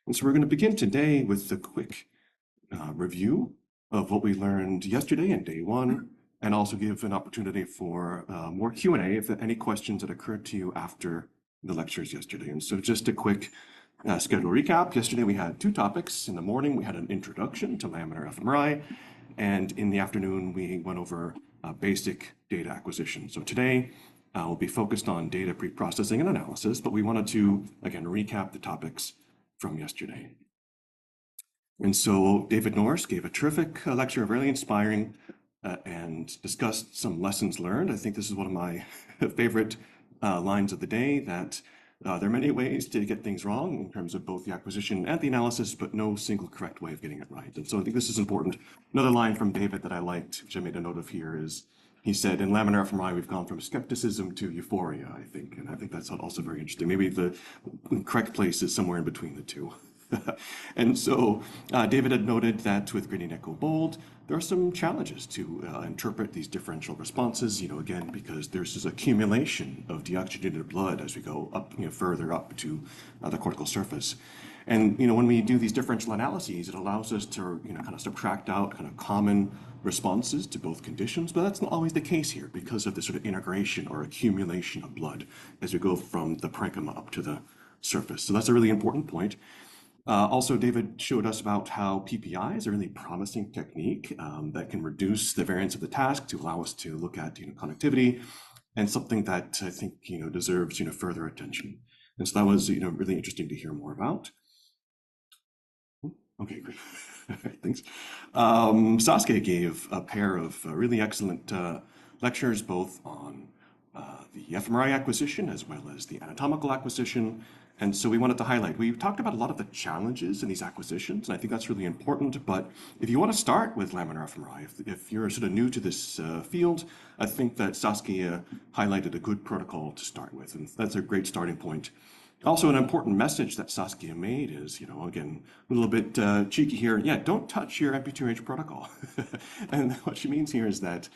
And so we're going to begin today with a quick review of what we learned yesterday in day one, and also give an opportunity for more Q&A if any questions that occurred to you after the lectures yesterday. And so just a quick schedule recap. Yesterday we had two topics. In the morning we had an introduction to laminar fMRI, and in the afternoon we went over basic data acquisition. So today we'll be focused on data pre-processing and analysis, but we wanted to, again, recap the topics from yesterday. And so David Norris gave a terrific lecture, very inspiring, and discussed some lessons learned. I think this is one of my favorite lines of the day, that there are many ways to get things wrong in terms of both the acquisition and the analysis, but no single correct way of getting it right. And so I think this is important. Another line from David that I liked, which I made a note of here, is he said, in laminar fMRI, we've gone from skepticism to euphoria, I think. And I think that's also very interesting. Maybe the correct place is somewhere in between the two. And so David had noted that with gradient echo bold, there are some challenges to interpret these differential responses, again, because there's this accumulation of deoxygenated blood as we go up, further up to the cortical surface. And, when we do these differential analyses, it allows us to, kind of subtract out kind of common responses to both conditions, but that's not always the case here because of the sort of integration or accumulation of blood as we go from the parenchyma up to the surface. So that's a really important point. Also, David showed us about how PPI is a really promising technique that can reduce the variance of the task to allow us to look at connectivity, and something that I think deserves further attention. And so that was really interesting to hear more about. Okay, great. Thanks. Saskia gave a pair of really excellent lectures, both on the fMRI acquisition as well as the anatomical acquisition. And so we wanted to highlight, we talked about a lot of the challenges in these acquisitions, and I think that's really important. But if you want to start with laminar fMRI, if you're sort of new to this field, I think that Saskia highlighted a good protocol to start with, and that's a great starting point. Also, an important message that Saskia made is, again, a little bit cheeky here. Yeah, don't touch your MP2H protocol. And what she means here is that,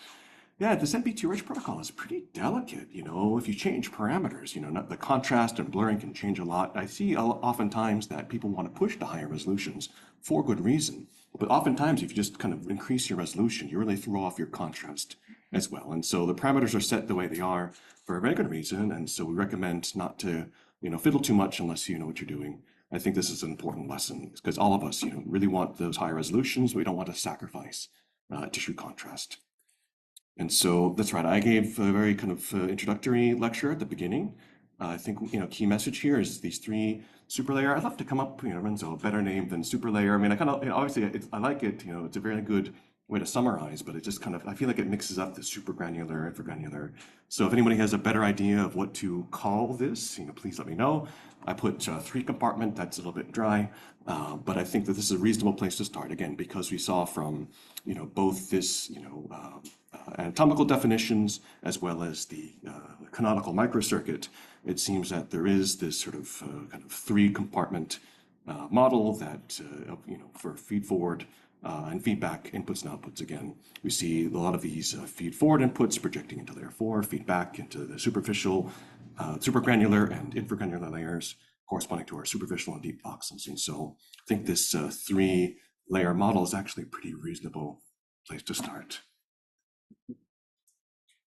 yeah, this MP2H protocol is pretty delicate. If you change parameters, the contrast and blurring can change a lot. I see oftentimes that people want to push to higher resolutions for good reason. But oftentimes, if you just kind of increase your resolution, you really throw off your contrast as well. And so the parameters are set the way they are for a very good reason. And so we recommend not to fiddle too much unless you know what you're doing. I think this is an important lesson because all of us, really want those higher resolutions. We don't want to sacrifice tissue contrast. And so that's right. I gave a very kind of introductory lecture at the beginning. I think key message here is these three super layer. I'd love to come up, Renzo, a better name than super layer. I mean, I kind of obviously I like it. It's a very good way to summarize, but it just kind of, I feel like it mixes up the super granular and infragranular. So if anybody has a better idea of what to call this, please let me know. I put three compartment, that's a little bit dry, but I think that this is a reasonable place to start, again, because we saw from, both this, anatomical definitions as well as the canonical microcircuit, it seems that there is this sort of kind of three compartment model that, for feed forward and feedback inputs and outputs. Again, we see a lot of these feed forward inputs projecting into layer 4, feedback into the superficial, supergranular and infragranular layers corresponding to our superficial and deep voxels. And so I think this three layer model is actually a pretty reasonable place to start.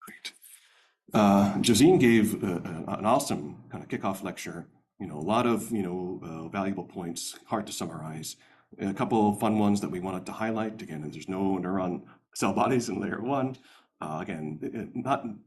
Great. Josine gave an awesome kind of kickoff lecture. A lot of valuable points, hard to summarize. A couple of fun ones that we wanted to highlight. Again, there's no neuron cell bodies in layer 1. Again,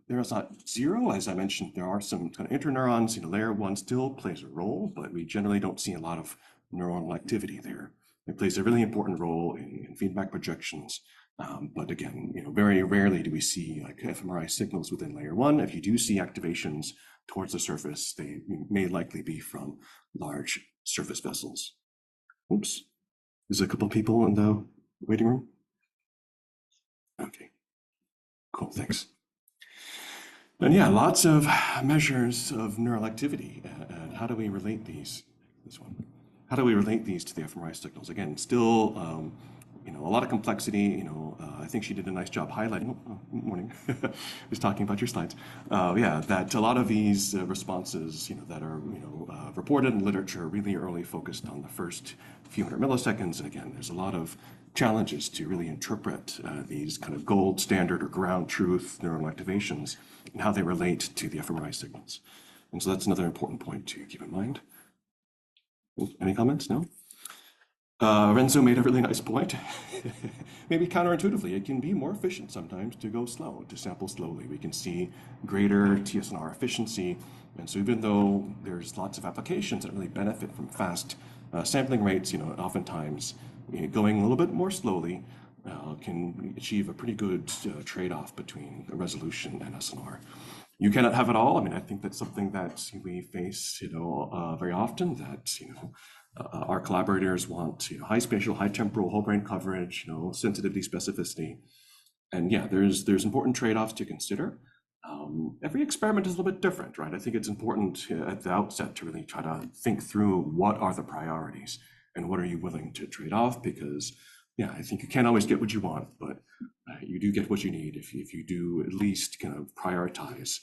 there's not zero, as I mentioned. There are some kind of interneurons. Layer 1 still plays a role, but we generally don't see a lot of neuronal activity there. It plays a really important role in feedback projections. But again, very rarely do we see like fMRI signals within layer 1. If you do see activations towards the surface, they may likely be from large surface vessels. Oops, there's a couple people in the waiting room. Okay, cool, thanks. And yeah, lots of measures of neural activity. And how do we relate these? This one. How do we relate these to the fMRI signals? Again, still, a lot of complexity. I think she did a nice job highlighting, morning, just talking about your slides. Yeah, that a lot of these responses, that are, reported in literature really are only focused on the first few hundred milliseconds. And again, there's a lot of challenges to really interpret these kind of gold standard or ground truth neuronal activations and how they relate to the fMRI signals. And so that's another important point to keep in mind. Any comments? No? Renzo made a really nice point. Maybe counterintuitively, it can be more efficient sometimes to go slow, to sample slowly. We can see greater TSNR efficiency. And so even though there's lots of applications that really benefit from fast sampling rates, oftentimes going a little bit more slowly can achieve a pretty good trade-off between resolution and SNR. You cannot have it all. I mean, I think that's something that we face, very often, that, our collaborators want, high spatial, high temporal, whole brain coverage, sensitivity, specificity. And yeah, there's important trade-offs to consider. Every experiment is a little bit different, right? I think it's important at the outset to really try to think through what are the priorities and what are you willing to trade off, because yeah, I think you can't always get what you want, but you do get what you need if you do at least kind of prioritize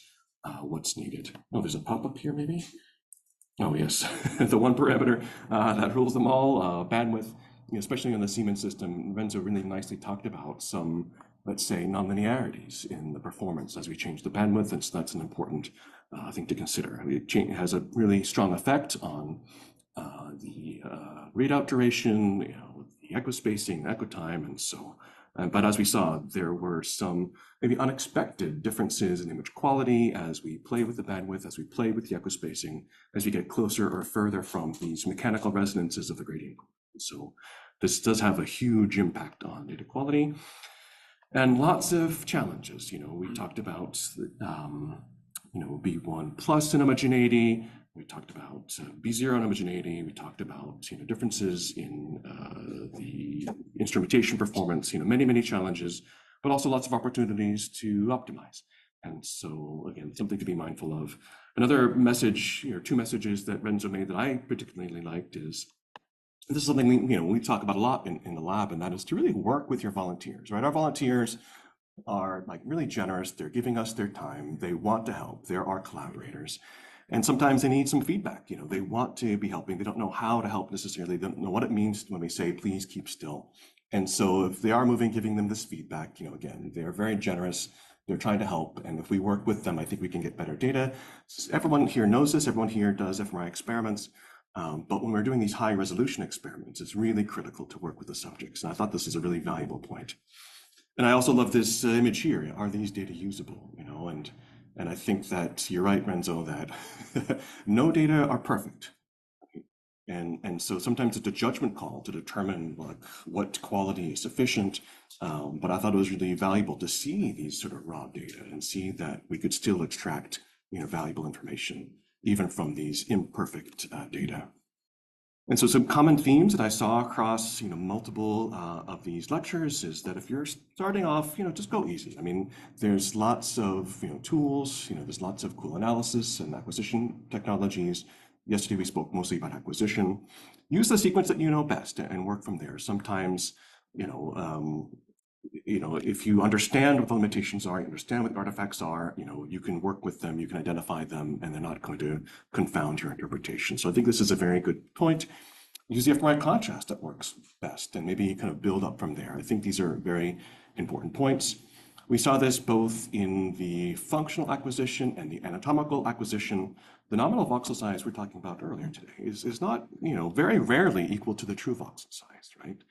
what's needed. Oh, there's a pop-up here maybe? Oh yes, the one parameter that rules them all, bandwidth, especially on the Siemens system. Renzo really nicely talked about some, let's say, nonlinearities in the performance as we change the bandwidth, and so that's an important thing to consider. It has a really strong effect on the readout duration, the echo spacing, echo time, and so. But as we saw, there were some maybe unexpected differences in image quality as we play with the bandwidth, as we play with the echo spacing, as we get closer or further from these mechanical resonances of the gradient. So this does have a huge impact on data quality and lots of challenges. We talked about, B1 plus in homogeneity. We talked about B0 in homogeneity. We talked about differences in the instrumentation performance. Many, many challenges, but also lots of opportunities to optimize. And so again, something to be mindful of. Another message, two messages that Renzo made that I particularly liked is, this is something we talk about a lot in the lab, and that is to really work with your volunteers, right? Our volunteers are really generous. They're giving us their time. They want to help. They're our collaborators. And sometimes they need some feedback. They want to be helping. They don't know how to help necessarily. They don't know what it means when we say, please keep still. And so if they are moving, giving them this feedback, again, they're very generous. They're trying to help. And if we work with them, I think we can get better data. Everyone here knows this. Everyone here does fMRI experiments. But when we're doing these high resolution experiments, it's really critical to work with the subjects. And I thought this is a really valuable point. And I also love this image here. Are these data usable? And I think that you're right, Renzo, that no data are perfect. And so sometimes it's a judgment call to determine what quality is sufficient. But I thought it was really valuable to see these sort of raw data and see that we could still extract valuable information even from these imperfect data. And so some common themes that I saw across multiple of these lectures is that if you're starting off, just go easy. I mean, there's lots of tools, there's lots of cool analysis and acquisition technologies. Yesterday we spoke mostly about acquisition. Use the sequence that you know best and work from there. Sometimes, if you understand what the limitations are, you understand what the artifacts are, you can work with them, you can identify them, and they're not going to confound your interpretation. So I think this is a very good point. Use the fMRI contrast that works best, and maybe kind of build up from there. I think these are very important points. We saw this both in the functional acquisition and the anatomical acquisition. The nominal voxel size we're talking about earlier today is not, very rarely equal to the true voxel size, right?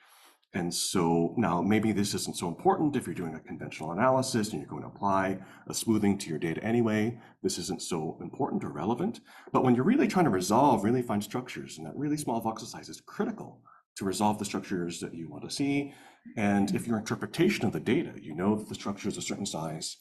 And so now maybe this isn't so important if you're doing a conventional analysis and you're going to apply a smoothing to your data anyway. This isn't so important or relevant. But when you're really trying to resolve really fine structures, and that really small voxel size is critical to resolve the structures that you want to see. And if your interpretation of the data, that the structure is a certain size,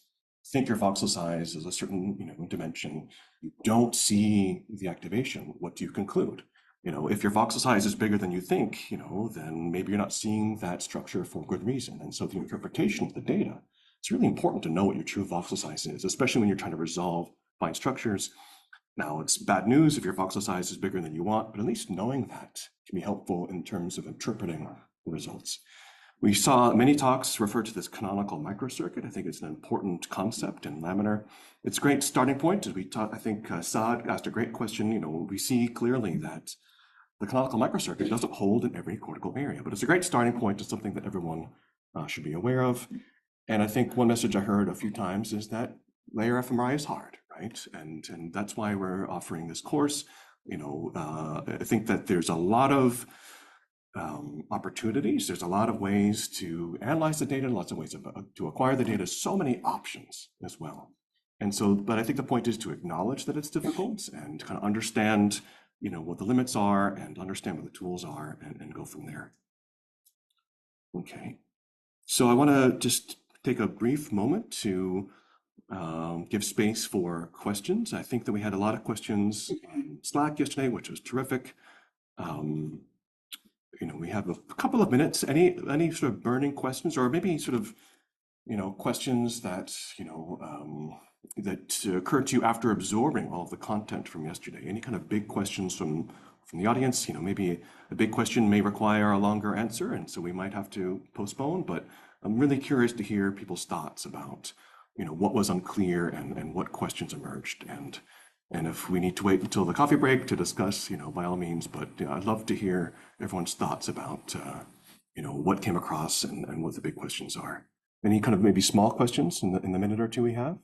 think your voxel size is a certain dimension, you don't see the activation, what do you conclude? If your voxel size is bigger than you think, then maybe you're not seeing that structure for good reason. And so the interpretation of the data, it's really important to know what your true voxel size is, especially when you're trying to resolve fine structures. Now, it's bad news if your voxel size is bigger than you want, but at least knowing that can be helpful in terms of interpreting the results. We saw many talks refer to this canonical microcircuit. I think it's an important concept in laminar. It's a great starting point. As we taught, I think Saad asked a great question. We see clearly that the canonical microcircuit doesn't hold in every cortical area, but it's a great starting point to something that everyone should be aware of. And I think one message I heard a few times is that layer fMRI is hard, right? And that's why we're offering this course. I think that there's a lot of opportunities. There's a lot of ways to analyze the data, lots of ways to acquire the data, so many options as well. And so, but I think the point is to acknowledge that it's difficult and kind of understand, what the limits are and understand what the tools are and go from there. Okay. So I want to just take a brief moment to give space for questions. I think that we had a lot of questions in Slack yesterday, which was terrific. We have a couple of minutes. Any sort of burning questions, or maybe sort of, questions that, that occurred to you after absorbing all of the content from yesterday? Any kind of big questions from the audience? Maybe a big question may require a longer answer, and so we might have to postpone, but I'm really curious to hear people's thoughts about, what was unclear and what questions emerged. And if we need to wait until the coffee break to discuss, by all means, but I'd love to hear everyone's thoughts about, what came across and what the big questions are. Any kind of maybe small questions in the minute or two we have?